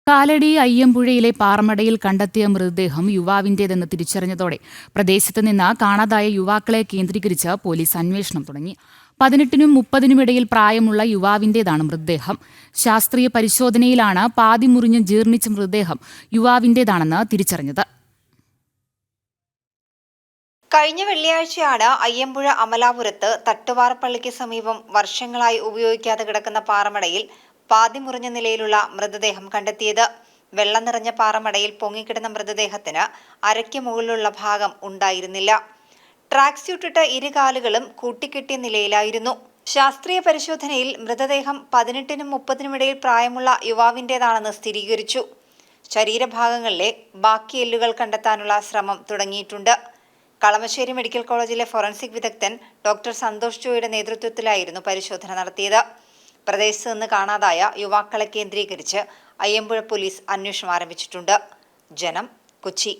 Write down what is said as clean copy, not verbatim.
കാലടി അയ്യമ്പുഴയിലെ പാറമടയിൽ കണ്ടെത്തിയ മൃതദേഹം യുവാവിന്റേതെന്ന് തിരിച്ചറിഞ്ഞതോടെ പ്രദേശത്ത് നിന്ന് കാണാതായ യുവാക്കളെ കേന്ദ്രീകരിച്ച് പോലീസ് അന്വേഷണം തുടങ്ങി. 18നും 30നും ഇടയിൽ പ്രായമുള്ള യുവാവിന്റേതാണ് മൃതദേഹം. ശാസ്ത്രീയ പരിശോധനയിലാണ് പാതി മുറിഞ്ഞ് ജീർണിച്ച മൃതദേഹം യുവാവിന്റേതാണെന്ന് തിരിച്ചറിഞ്ഞത്. കഴിഞ്ഞ വെള്ളിയാഴ്ചയാണ് അയ്യമ്പുഴ അമലാപുരത്ത് തട്ടുവാറപ്പള്ളിക്ക് സമീപം വർഷങ്ങളായി ഉപയോഗിക്കാതെ കിടക്കുന്ന പാറമടയിൽ പാതി മുറിഞ്ഞ നിലയിലുള്ള മൃതദേഹം കണ്ടെത്തിയത്. വെള്ളം നിറഞ്ഞ പാറമടയിൽ പൊങ്ങിക്കിടന്ന മൃതദേഹത്തിന് അരയ്ക്ക് മുകളിലുള്ള ഭാഗം ഉണ്ടായിരുന്നില്ല. ട്രാക്ക് സ്യൂട്ടിട്ട് ഇരുകാലുകളും കൂട്ടിക്കെട്ടിയ നിലയിലായിരുന്നു. ശാസ്ത്രീയ പരിശോധനയിൽ മൃതദേഹം 18നും 30നും ഇടയിൽ പ്രായമുള്ള യുവാവിന്റേതാണെന്ന് സ്ഥിരീകരിച്ചു. ശരീരഭാഗങ്ങളിലെ ബാക്കി എല്ലുകൾ കണ്ടെത്താനുള്ള ശ്രമം തുടങ്ങിയിട്ടുണ്ട്. കളമശ്ശേരി മെഡിക്കൽ കോളേജിലെ ഫോറൻസിക് വിദഗ്ധൻ ഡോക്ടർ സന്തോഷ് ജോയുടെ നേതൃത്വത്തിലായിരുന്നു പരിശോധന നടത്തിയത്. പ്രദേശത്ത് നിന്ന് കാണാതായ യുവാക്കളെ കേന്ദ്രീകരിച്ച് അയ്യമ്പുഴ പോലീസ് അന്വേഷണം ആരംഭിച്ചിട്ടുണ്ട്. ജനം, കൊച്ചി.